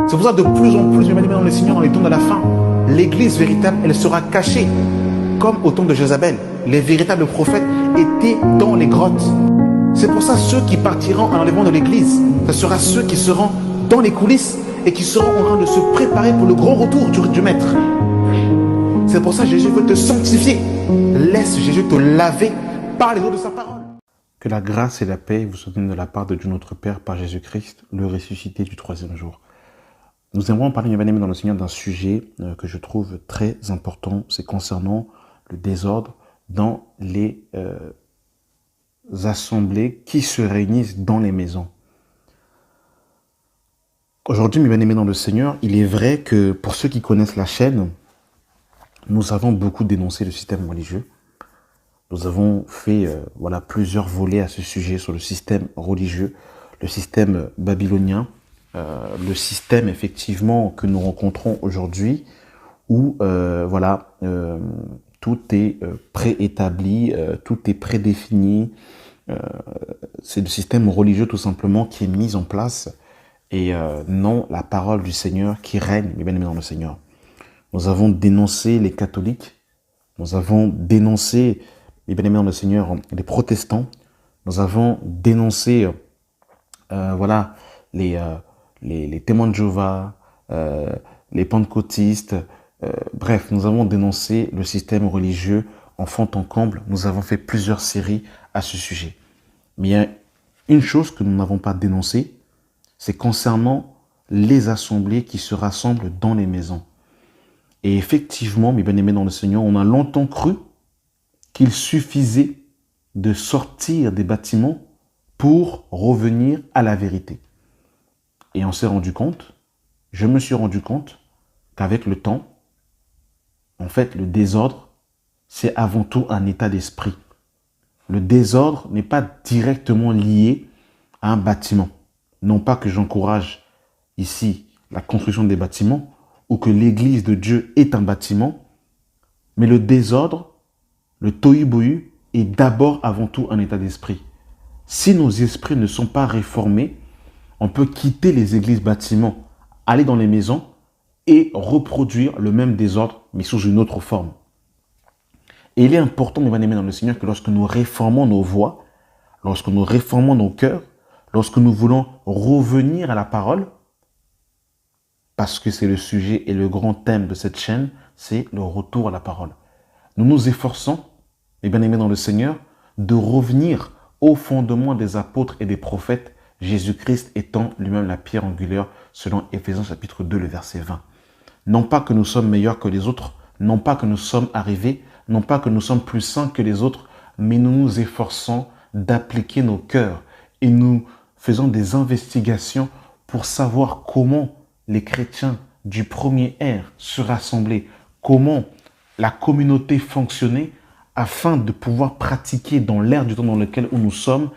C'est pour ça que de plus en plus, mes bien-aimés dans le Seigneur, dans les temps de la fin, l'église véritable, elle sera cachée. Comme au temps de Jézabel, les véritables prophètes étaient dans les grottes. C'est pour ça ceux qui partiront à l'enlèvement de l'église, ce sera ceux qui seront dans les coulisses et qui seront en train de se préparer pour le grand retour du Maître. C'est pour ça que Jésus veut te sanctifier. Laisse Jésus te laver par les eaux de sa parole. Que la grâce et la paix vous soient données de la part de Dieu notre Père par Jésus-Christ, le ressuscité du troisième jour. Nous aimerons parler, mes bien-aimés dans le Seigneur, d'un sujet que je trouve très important. C'est concernant le désordre dans les assemblées qui se réunissent dans les maisons. Aujourd'hui, mes bien-aimés dans le Seigneur, il est vrai que pour ceux qui connaissent la chaîne, nous avons beaucoup dénoncé le système religieux. Nous avons fait plusieurs volets à ce sujet sur le système religieux, le système babylonien, le système effectivement que nous rencontrons aujourd'hui où tout est préétabli, tout est prédéfini. C'est le système religieux tout simplement qui est mis en place et non la parole du Seigneur qui règne, mes bien-aimés dans le Seigneur. Nous avons dénoncé les catholiques, nous avons dénoncé, mes bien-aimés dans le Seigneur, les protestants, nous avons dénoncé les témoins de Jéhovah, les pentecôtistes, bref, nous avons dénoncé le système religieux en fond en comble. Nous avons fait plusieurs séries à ce sujet. Mais il y a une chose que nous n'avons pas dénoncée, c'est concernant les assemblées qui se rassemblent dans les maisons. Et effectivement, mes bien-aimés dans le Seigneur, on a longtemps cru qu'il suffisait de sortir des bâtiments pour revenir à la vérité. Et on s'est rendu compte, je me suis rendu compte qu'avec le temps, en fait, le désordre, c'est avant tout un état d'esprit. Le désordre n'est pas directement lié à un bâtiment. Non pas que j'encourage ici la construction des bâtiments ou que l'église de Dieu est un bâtiment, mais le désordre, le tohu-bohu, est d'abord avant tout un état d'esprit. Si nos esprits ne sont pas réformés, on peut quitter les églises bâtiments, aller dans les maisons et reproduire le même désordre, mais sous une autre forme. Et il est important, mes bien-aimés dans le Seigneur, que lorsque nous réformons nos voix, lorsque nous réformons nos cœurs, lorsque nous voulons revenir à la parole, parce que c'est le sujet et le grand thème de cette chaîne, c'est le retour à la parole. Nous nous efforçons, mes bien-aimés dans le Seigneur, de revenir au fondement des apôtres et des prophètes, Jésus-Christ étant lui-même la pierre angulaire, selon Éphésiens chapitre 2, le verset 20. Non pas que nous sommes meilleurs que les autres, non pas que nous sommes arrivés, non pas que nous sommes plus saints que les autres, mais nous nous efforçons d'appliquer nos cœurs et nous faisons des investigations pour savoir comment les chrétiens du premier ère se rassemblaient, comment la communauté fonctionnait afin de pouvoir pratiquer dans l'ère du temps dans lequel nous sommes,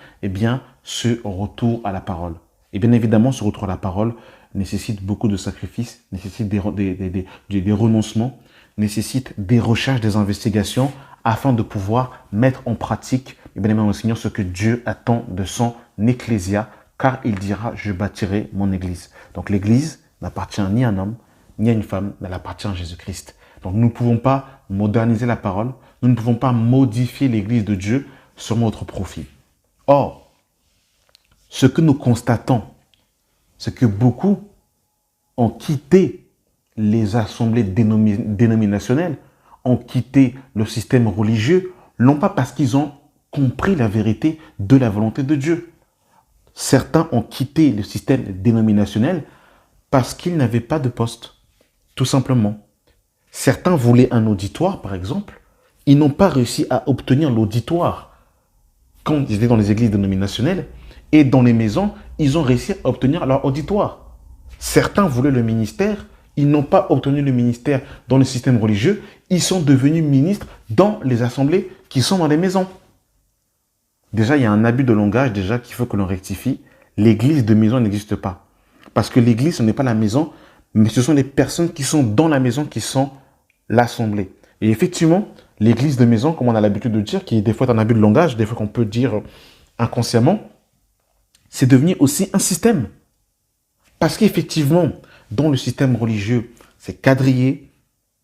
ce retour à la parole. Et bien évidemment, ce retour à la parole nécessite beaucoup de sacrifices, nécessite des renoncements, nécessite des recherches, des investigations, afin de pouvoir mettre en pratique, bien évidemment, le Seigneur, ce que Dieu attend de son ecclésia, car il dira, je bâtirai mon église. Donc l'église n'appartient ni à un homme, ni à une femme, mais elle appartient à Jésus-Christ. Donc nous ne pouvons pas moderniser la parole, nous ne pouvons pas modifier l'église de Dieu sur notre profit. Or, ce que nous constatons, c'est que beaucoup ont quitté les assemblées dénominationnelles, ont quitté le système religieux, non pas parce qu'ils ont compris la vérité de la volonté de Dieu. Certains ont quitté le système dénominationnel parce qu'ils n'avaient pas de poste, tout simplement. Certains voulaient un auditoire, par exemple. Ils n'ont pas réussi à obtenir l'auditoire quand ils étaient dans les églises dénominationnelles. Et dans les maisons, ils ont réussi à obtenir leur auditoire. Certains voulaient le ministère, ils n'ont pas obtenu le ministère dans le système religieux, ils sont devenus ministres dans les assemblées qui sont dans les maisons. Déjà, il y a un abus de langage déjà qu'il faut que l'on rectifie. L'église de maison n'existe pas. Parce que l'église, ce n'est pas la maison, mais ce sont les personnes qui sont dans la maison qui sont l'assemblée. Et effectivement, l'église de maison, comme on a l'habitude de dire, qui est des fois un abus de langage, des fois qu'on peut dire inconsciemment, c'est devenu aussi un système. Parce qu'effectivement, Dans le système religieux, c'est quadrillé.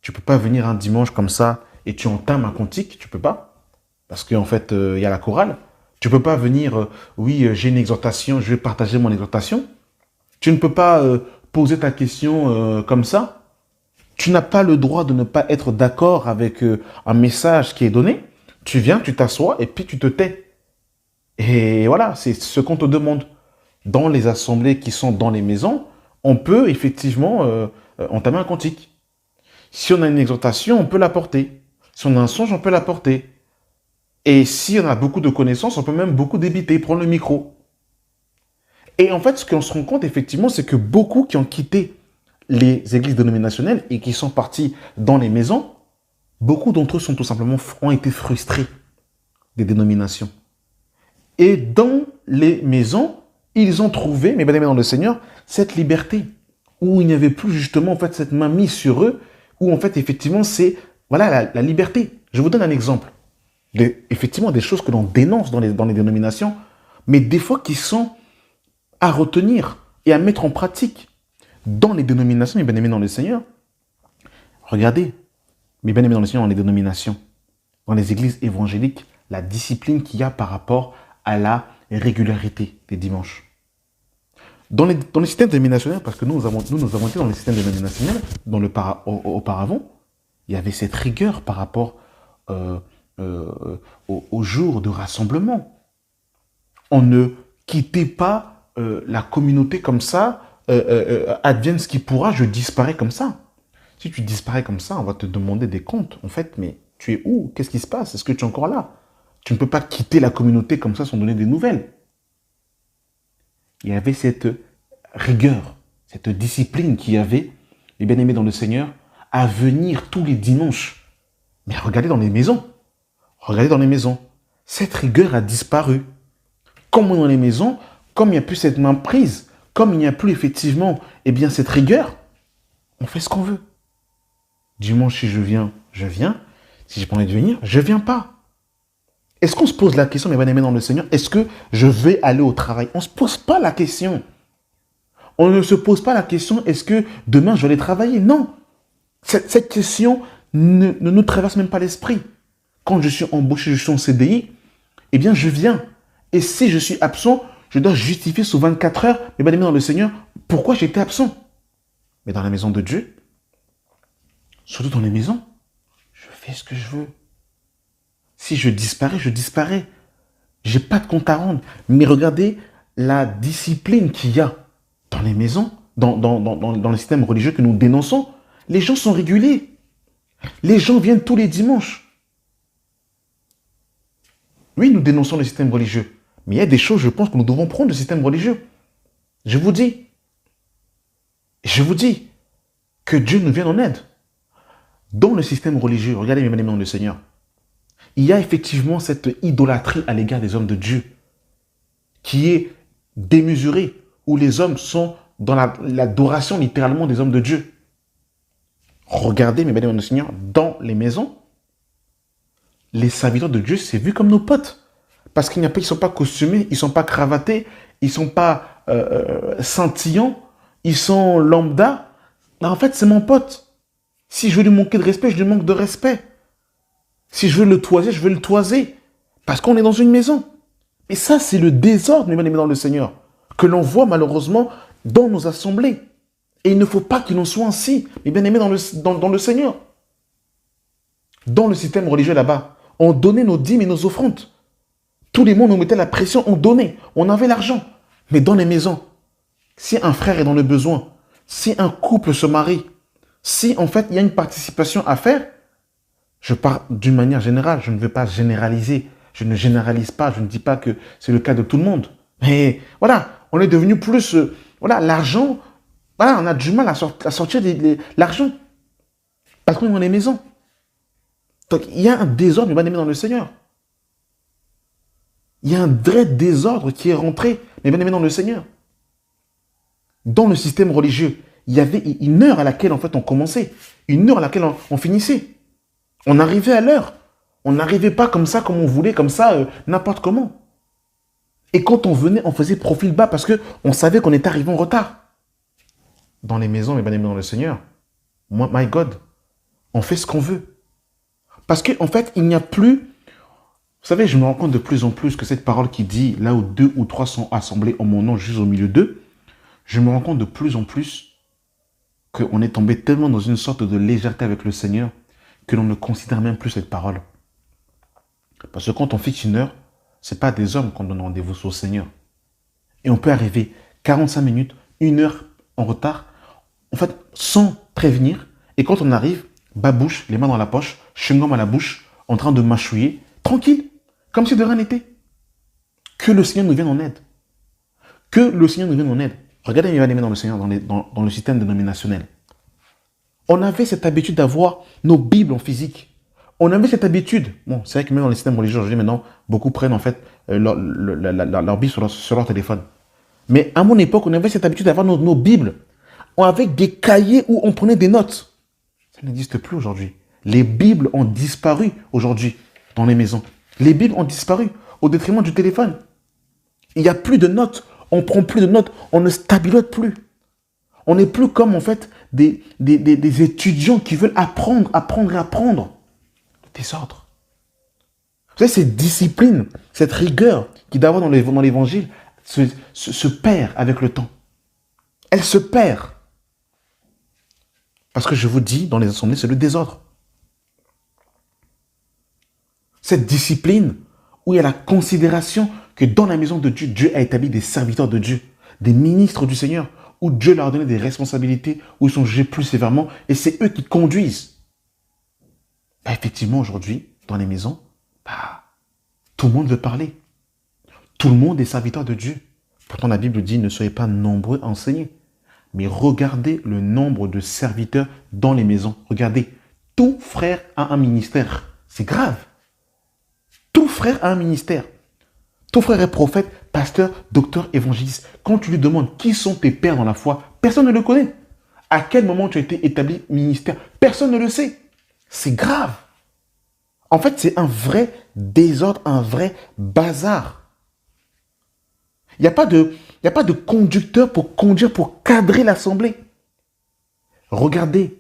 Tu ne peux pas venir un dimanche comme ça et tu entames un cantique, tu ne peux pas. Parce qu'en fait, il y a la chorale. Tu ne peux pas venir, oui, j'ai une exhortation, je vais partager mon exhortation. Tu ne peux pas poser ta question comme ça. Tu n'as pas le droit de ne pas être d'accord avec un message qui est donné. Tu viens, tu t'assois et puis tu te tais. Et voilà, c'est ce qu'on te demande. Dans les assemblées qui sont dans les maisons, on peut effectivement entamer un cantique. Si on a une exhortation, on peut la porter. Si on a un songe, on peut la porter. Et si on a beaucoup de connaissances, on peut même beaucoup débiter, prendre le micro. Et en fait, ce qu'on se rend compte, effectivement, c'est que beaucoup qui ont quitté les églises dénominationnelles et qui sont partis dans les maisons, beaucoup d'entre eux sont tout simplement, ont été frustrés des dénominations. Et dans les maisons, ils ont trouvé, mes bien-aimés dans le Seigneur, cette liberté, où il n'y avait plus justement en fait cette main mise sur eux, où en fait effectivement c'est voilà la liberté. Je vous donne un exemple. Effectivement des choses que l'on dénonce dans les dénominations, mais des fois qui sont à retenir et à mettre en pratique dans les dénominations, mes bien-aimés dans le Seigneur. Regardez, mes bien-aimés dans le Seigneur, dans les dénominations, dans les églises évangéliques, la discipline qu'il y a par rapport à la régularité des dimanches. Dans le système dénominationnel, parce que nous avons été dans le système dénominationnel, auparavant, il y avait cette rigueur par rapport au jour de rassemblement. On ne quittait pas la communauté comme ça, advienne ce qui pourra, je disparais comme ça. Si tu disparais comme ça, on va te demander des comptes. En fait, mais tu es où? Qu'est-ce qui se passe? Est-ce que tu es encore là? Tu ne peux pas quitter la communauté comme ça sans donner des nouvelles. Il y avait cette rigueur, cette discipline qu'il y avait, les bien-aimés dans le Seigneur, à venir tous les dimanches. Mais regardez dans les maisons. Regardez dans les maisons. Cette rigueur a disparu. Comme dans les maisons, comme il n'y a plus cette main prise, comme il n'y a plus effectivement cette rigueur, on fait ce qu'on veut. Dimanche, si je viens, je viens. Si j'ai pas envie de venir, je ne viens pas. Est-ce qu'on se pose la question, mes bien-aimés dans le Seigneur, est-ce que je vais aller au travail? On ne se pose pas la question. On ne se pose pas la question, est-ce que demain je vais aller travailler? Non. Cette question ne nous traverse même pas l'esprit. Quand je suis embauché, je suis en CDI, eh bien je viens. Et si je suis absent, je dois justifier sous 24 heures, mes bien-aimés dans le Seigneur, pourquoi j'étais absent. Mais dans la maison de Dieu, surtout dans les maisons, je fais ce que je veux. Si je disparais, je disparais. Je n'ai pas de compte à rendre. Mais regardez la discipline qu'il y a dans les maisons, dans le système religieux que nous dénonçons. Les gens sont réguliers. Les gens viennent tous les dimanches. Oui, nous dénonçons le système religieux. Mais il y a des choses, je pense, que nous devons prendre du système religieux. Je vous dis que Dieu nous vienne en aide. Dans le système religieux, regardez mes bien-aimés dans le Seigneur, il y a effectivement cette idolâtrie à l'égard des hommes de Dieu qui est démesurée, où les hommes sont dans l'adoration littéralement des hommes de Dieu. Regardez, mes bien-aimés dans le Seigneur, dans les maisons, les serviteurs de Dieu, c'est vu comme nos potes. Parce qu'ils ne sont pas costumés, ils ne sont pas cravatés, ils ne sont pas scintillants, ils sont lambda. En fait, c'est mon pote. Si je veux lui manquer de respect, je lui manque de respect. Si je veux le toiser, je veux le toiser. Parce qu'on est dans une maison. Et ça, c'est le désordre, mes bien-aimés dans le Seigneur, que l'on voit malheureusement dans nos assemblées. Et il ne faut pas qu'il en soit ainsi, mes bien-aimés dans le Seigneur. Dans le système religieux là-bas, on donnait nos dîmes et nos offrandes. Tout le monde nous mettait la pression, on donnait, on avait l'argent. Mais dans les maisons, si un frère est dans le besoin, si un couple se marie, si en fait il y a une participation à faire, je parle d'une manière générale, je ne veux pas généraliser, je ne généralise pas, je ne dis pas que c'est le cas de tout le monde. Mais voilà, on est devenu plus, l'argent, voilà, on a du mal à sortir l'argent. Parce qu'on est dans les maisons. Donc il y a un désordre, mes bien-aimés dans le Seigneur. Il y a un vrai désordre qui est rentré, mes bien-aimés dans le Seigneur. Dans le système religieux, il y avait une heure à laquelle en fait on commençait, une heure à laquelle on finissait. On arrivait à l'heure. On n'arrivait pas comme ça, comme on voulait, comme ça, n'importe comment. Et quand on venait, on faisait profil bas parce qu'on savait qu'on était arrivé en retard. dans les maisons, mes bien-aimés dans le Seigneur, moi, my God, on fait ce qu'on veut. Parce qu'en fait, il n'y a plus... Vous savez, je me rends compte de plus en plus que cette parole qui dit, là où 2 ou 3 sont assemblés en mon nom, juste au milieu d'eux, je me rends compte de plus en plus qu'on est tombé tellement dans une sorte de légèreté avec le Seigneur que l'on ne considère même plus cette parole. Parce que quand on fixe une heure, ce n'est pas des hommes qu'on donne rendez-vous au Seigneur. Et on peut arriver 45 minutes, 1 heure en retard, en fait, sans prévenir. Et quand on arrive, babouche, les mains dans la poche, chewing-gum à la bouche, en train de mâchouiller, tranquille, comme si de rien n'était. Que le Seigneur nous vienne en aide. Que le Seigneur nous vienne en aide. Regardez mes bien-aimés dans le Seigneur, dans le système dénominationnel. On avait cette habitude d'avoir nos Bibles en physique. On avait cette habitude. Bon, c'est vrai que même dans les systèmes religieux aujourd'hui, maintenant, beaucoup prennent en fait leur Bible sur leur téléphone. Mais à mon époque, on avait cette habitude d'avoir nos Bibles avec des cahiers où on prenait des notes. Ça n'existe plus aujourd'hui. Les Bibles ont disparu aujourd'hui dans les maisons. Les Bibles ont disparu au détriment du téléphone. Il n'y a plus de notes. On ne prend plus de notes. On ne stabilote plus. On n'est plus comme en fait des étudiants qui veulent apprendre. Le désordre. Vous savez, cette discipline, cette rigueur qui doit avoir dans l'évangile se perd avec le temps. Elle se perd. Parce que je vous dis, dans les assemblées, c'est le désordre. Cette discipline où il y a la considération que dans la maison de Dieu, Dieu a établi des serviteurs de Dieu, des ministres du Seigneur, où Dieu leur a donné des responsabilités, où ils sont jugés plus sévèrement, et c'est eux qui conduisent. Bah, effectivement, aujourd'hui, dans les maisons, tout le monde veut parler. Tout le monde est serviteur de Dieu. Pourtant, la Bible dit, ne soyez pas nombreux à enseigner. Mais regardez le nombre de serviteurs dans les maisons. Regardez, tout frère a un ministère. C'est grave. Tout frère a un ministère. Tout frère est prophète, pasteur, docteur, évangéliste. Quand tu lui demandes qui sont tes pères dans la foi, personne ne le connaît. À quel moment tu as été établi ministère, personne ne le sait. C'est grave. En fait, c'est un vrai désordre, un vrai bazar. Il n'y a pas de conducteur pour conduire, pour cadrer l'assemblée. Regardez,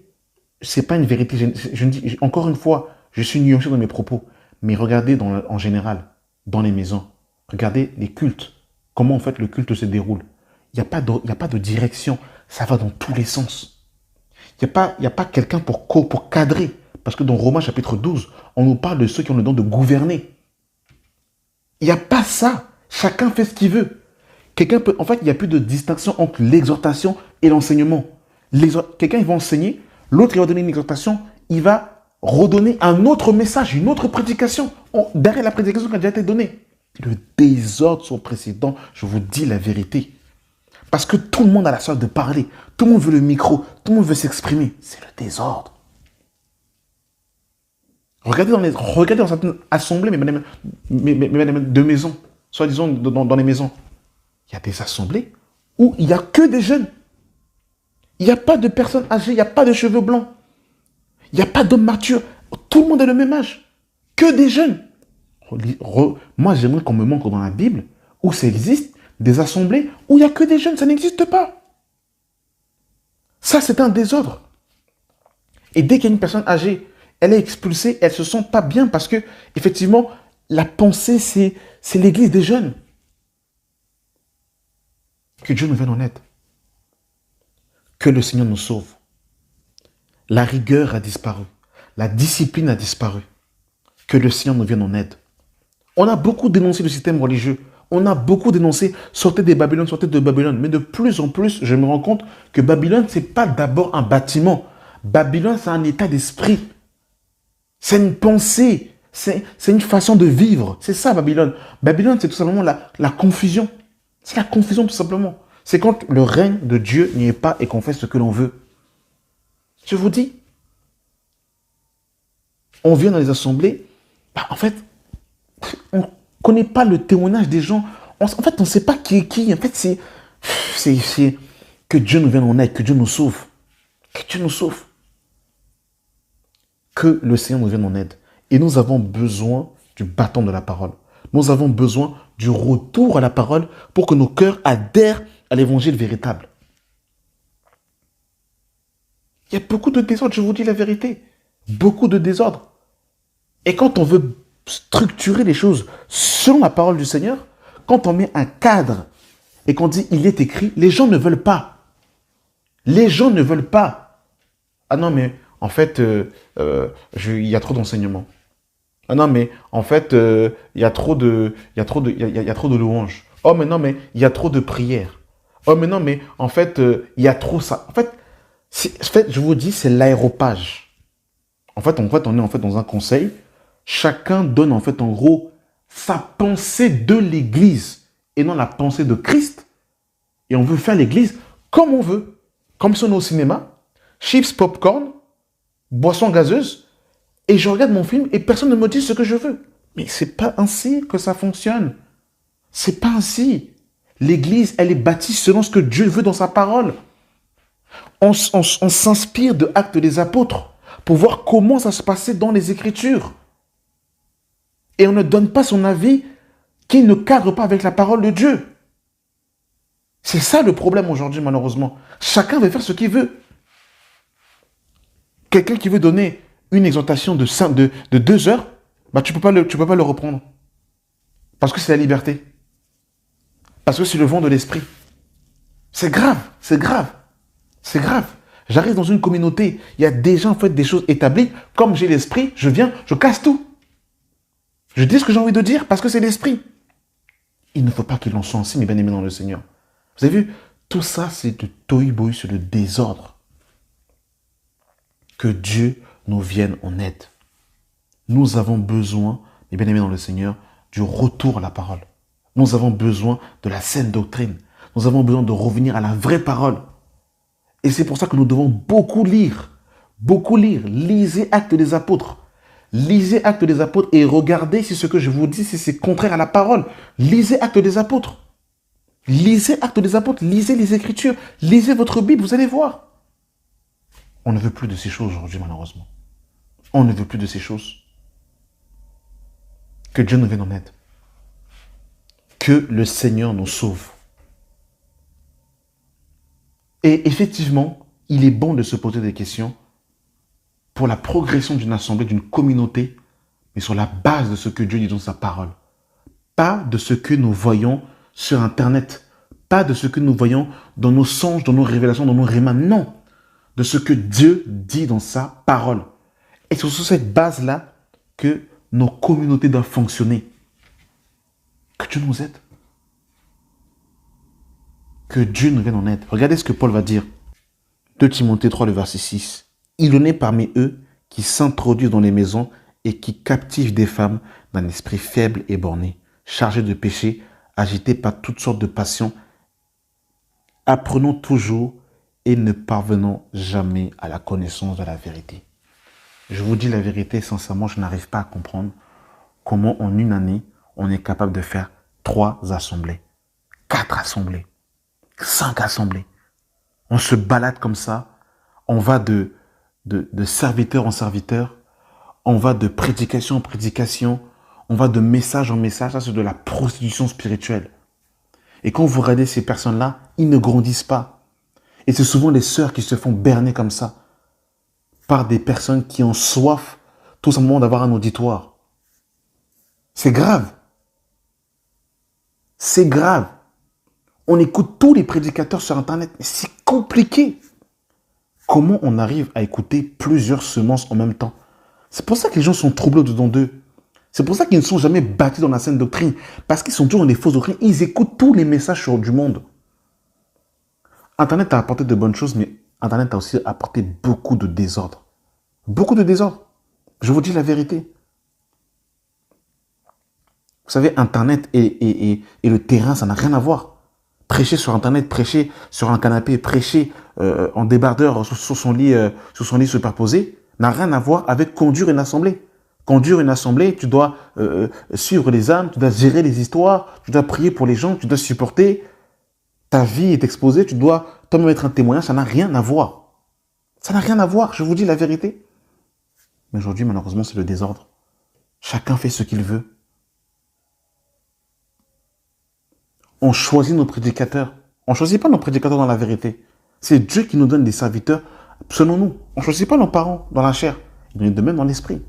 ce n'est pas une vérité. Je dis, encore une fois, je suis nuancé dans mes propos. Mais regardez en général, dans les maisons. Regardez les cultes. Comment en fait le culte se déroule. Il n'y a pas de direction. Ça va dans tous les sens. Il n'y a pas quelqu'un pour cadrer. Parce que dans Romains chapitre 12, on nous parle de ceux qui ont le don de gouverner. Il n'y a pas ça. Chacun fait ce qu'il veut. En fait, il n'y a plus de distinction entre l'exhortation et l'enseignement. Quelqu'un, il va enseigner, l'autre, il va donner une exhortation, il va redonner un autre message, une autre prédication, derrière la prédication qui a déjà été donnée. Le désordre sans précédent, je vous dis la vérité. Parce que tout le monde a la soif de parler, tout le monde veut le micro, tout le monde veut s'exprimer. C'est le désordre. Regardez dans certaines assemblées, de maisons, soi-disant dans les maisons. Il y a des assemblées où il n'y a que des jeunes. Il n'y a pas de personnes âgées, il n'y a pas de cheveux blancs. Il n'y a pas d'hommes matures. Tout le monde est le même âge. Que des jeunes. Moi, j'aimerais qu'on me montre dans la Bible où ça existe des assemblées où il n'y a que des jeunes. Ça n'existe pas. Ça, c'est un désordre. Et dès qu'il y a une personne âgée, elle est expulsée, elle ne se sent pas bien parce que, effectivement, la pensée, c'est l'église des jeunes. Que Dieu nous vienne en aide. Que le Seigneur nous sauve. La rigueur a disparu. La discipline a disparu. Que le Seigneur nous vienne en aide. On a beaucoup dénoncé le système religieux. On a beaucoup dénoncé sortez de Babylone. Mais de plus en plus, je me rends compte que Babylone, ce n'est pas d'abord un bâtiment. Babylone, c'est un état d'esprit. C'est une pensée. C'est une façon de vivre. C'est ça, Babylone. Babylone, c'est tout simplement la confusion. C'est la confusion, tout simplement. C'est quand le règne de Dieu n'y est pas et qu'on fait ce que l'on veut. Je vous dis, on vient dans les assemblées, en fait, on ne connaît pas le témoignage des gens. En fait, on ne sait pas qui est qui. En fait, c'est que Dieu nous vienne en aide, que Dieu nous sauve. Que Dieu nous sauve. Que le Seigneur nous vienne en aide. Et nous avons besoin du bâton de la parole. Nous avons besoin du retour à la parole pour que nos cœurs adhèrent à l'évangile véritable. Il y a beaucoup de désordre, je vous dis la vérité. Beaucoup de désordre. Et quand on veut structurer les choses selon la parole du Seigneur, quand on met un cadre et qu'on dit il est écrit, les gens ne veulent pas. Les gens ne veulent pas. Ah non, mais en fait, il y a trop d'enseignements. Ah non, mais en fait, il y a trop de, il y a trop de louanges. Oh, mais non, mais il y a trop de prières. Oh, mais non, mais en fait, il y a trop ça. En fait, je vous dis, c'est l'aéropage. On est en fait dans un conseil. Chacun donne en fait en gros sa pensée de l'Église et non la pensée de Christ. Et on veut faire l'Église comme on veut. Comme si on est au cinéma, chips, popcorn, boisson gazeuse, et je regarde mon film et personne ne me dit ce que je veux. Mais c'est pas ainsi que ça fonctionne. C'est pas ainsi. L'Église, elle est bâtie selon ce que Dieu veut dans sa parole. On s'inspire de Actes des Apôtres pour voir comment ça se passait dans les Écritures. Et on ne donne pas son avis qui ne cadre pas avec la parole de Dieu. C'est ça le problème aujourd'hui, malheureusement. Chacun veut faire ce qu'il veut. Quelqu'un qui veut donner une exhortation de 2 heures, bah, tu peux pas le reprendre. Parce que c'est la liberté. Parce que c'est le vent de l'esprit. C'est grave, c'est grave, c'est grave. J'arrive dans une communauté, il y a déjà en fait des choses établies. Comme j'ai l'esprit, je viens, je casse tout. Je dis ce que j'ai envie de dire parce que c'est l'esprit. Il ne faut pas qu'il en soit ainsi, mes bien-aimés dans le Seigneur. Vous avez vu, tout ça, c'est de tohu-bohu, c'est le désordre. Que Dieu nous vienne en aide. Nous avons besoin, mes bien-aimés dans le Seigneur, du retour à la parole. Nous avons besoin de la saine doctrine. Nous avons besoin de revenir à la vraie parole. Et c'est pour ça que nous devons beaucoup lire. Beaucoup lire. Lisez Actes des Apôtres. Lisez Actes des Apôtres et regardez si ce que je vous dis, si c'est contraire à la parole. Lisez Actes des Apôtres. Lisez Actes des Apôtres. Lisez les Écritures. Lisez votre Bible, vous allez voir. On ne veut plus de ces choses aujourd'hui, malheureusement. On ne veut plus de ces choses. Que Dieu nous vienne en aide. Que le Seigneur nous sauve. Et effectivement, il est bon de se poser des questions pour la progression d'une assemblée, d'une communauté, mais sur la base de ce que Dieu dit dans sa parole. Pas de ce que nous voyons sur Internet. Pas de ce que nous voyons dans nos songes, dans nos révélations, dans nos rémas. Non. De ce que Dieu dit dans sa parole. Et c'est sur cette base-là que nos communautés doivent fonctionner. Que Dieu nous aide. Que Dieu nous vienne en aide. Regardez ce que Paul va dire. 2 Timothée 3, le verset 6. Il en est parmi eux qui s'introduisent dans les maisons et qui captivent des femmes d'un esprit faible et borné, chargés de péché, agités par toutes sortes de passions. Apprenons toujours et ne parvenons jamais à la connaissance de la vérité. Je vous dis la vérité, sincèrement, je n'arrive pas à comprendre comment en une année, on est capable de faire 3 assemblées, 4 assemblées, 5 assemblées. On se balade comme ça, on va de serviteur en serviteur, on va de prédication en prédication, on va de message en message. Ça, c'est de la prostitution spirituelle. Et quand vous regardez ces personnes-là, ils ne grandissent pas. Et c'est souvent les sœurs qui se font berner comme ça par des personnes qui ont soif tout simplement d'avoir un auditoire. C'est grave. C'est grave. On écoute tous les prédicateurs sur Internet, mais c'est compliqué. Comment on arrive à écouter plusieurs semences en même temps? C'est pour ça que les gens sont troublés au-dedans d'eux. C'est pour ça qu'ils ne sont jamais bâtis dans la saine doctrine. Parce qu'ils sont toujours dans des fausses doctrines. Ils écoutent tous les messages sur du monde. Internet a apporté de bonnes choses, mais Internet a aussi apporté beaucoup de désordre. Beaucoup de désordre. Je vous dis la vérité. Vous savez, Internet et le terrain, ça n'a rien à voir. Prêcher sur Internet, prêcher sur un canapé, prêcher en débardeur sur son lit superposé, n'a rien à voir avec conduire une assemblée. Conduire une assemblée, tu dois suivre les âmes, tu dois gérer les histoires, tu dois prier pour les gens, tu dois supporter. Ta vie est exposée, tu dois toi-même être un témoignage, ça n'a rien à voir. Ça n'a rien à voir, je vous dis la vérité. Mais aujourd'hui, malheureusement, c'est le désordre. Chacun fait ce qu'il veut. On choisit nos prédicateurs. On ne choisit pas nos prédicateurs dans la vérité. C'est Dieu qui nous donne des serviteurs selon nous. On ne choisit pas nos parents dans la chair. Il en est de même dans l'esprit.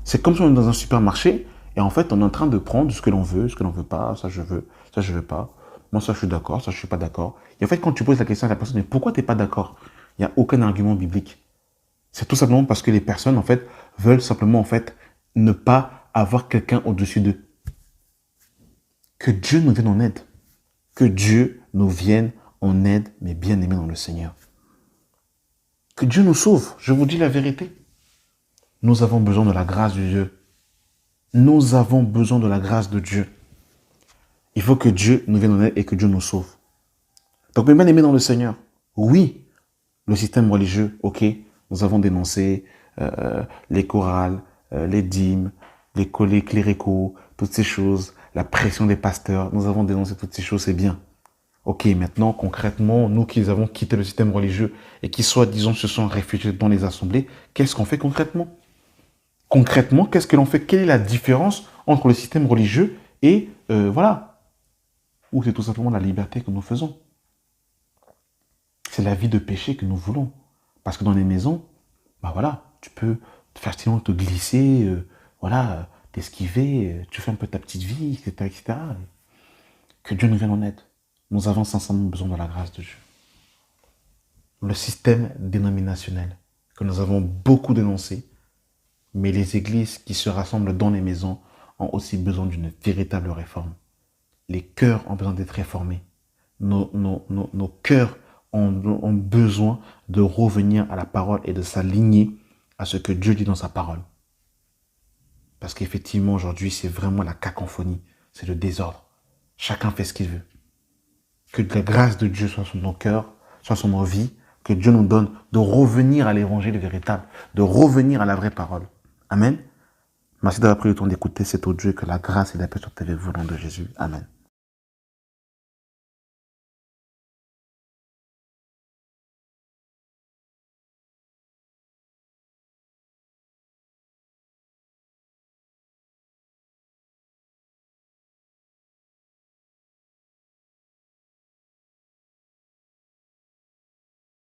C'est comme si on est dans un supermarché et en fait, on est en train de prendre ce que l'on veut, ce que l'on veut pas, ça je veux pas. Moi, ça je suis d'accord, ça je suis pas d'accord. Et en fait, quand tu poses la question à la personne, mais pourquoi tu n'es pas d'accord? Il n'y a aucun argument biblique. C'est tout simplement parce que les personnes, en fait, veulent simplement, en fait, ne pas avoir quelqu'un au-dessus d'eux. Que Dieu nous vienne en aide. Que Dieu nous vienne en aide, mes bien-aimés dans le Seigneur. Que Dieu nous sauve. Je vous dis la vérité. Nous avons besoin de la grâce de Dieu. Nous avons besoin de la grâce de Dieu. Il faut que Dieu nous vienne en aide et que Dieu nous sauve. Donc, mes bien-aimés dans le Seigneur, oui, le système religieux, ok, nous avons dénoncé les chorales, les dîmes, les collets cléricaux, toutes ces choses, la pression des pasteurs, nous avons dénoncé toutes ces choses, c'est bien. Ok, maintenant, concrètement, nous qui avons quitté le système religieux et qui, soi-disant, se sont réfugiés dans les assemblées, qu'est-ce qu'on fait concrètement? Concrètement, qu'est-ce que l'on fait? Quelle est la différence entre le système religieux et, voilà, ou c'est tout simplement la liberté que nous faisons? C'est la vie de péché que nous voulons. Parce que dans les maisons, bah voilà, tu peux facilement te glisser, voilà, t'esquiver, tu fais un peu ta petite vie, etc., etc. Que Dieu nous vienne en aide. Nous avons sincèrement besoin de la grâce de Dieu. Le système dénominationnel que nous avons beaucoup dénoncé, mais les églises qui se rassemblent dans les maisons ont aussi besoin d'une véritable réforme. Les cœurs ont besoin d'être réformés. Nos cœurs ont besoin de revenir à la parole et de s'aligner à ce que Dieu dit dans sa parole. Parce qu'effectivement, aujourd'hui, c'est vraiment la cacophonie, c'est le désordre. Chacun fait ce qu'il veut. Que la grâce de Dieu soit sur nos cœurs, soit sur nos vies, que Dieu nous donne de revenir à l'évangile véritable, de revenir à la vraie parole. Amen. Merci d'avoir pris le temps d'écouter cet audio et que la grâce et la paix soient avec vous au nom de Jésus. Amen.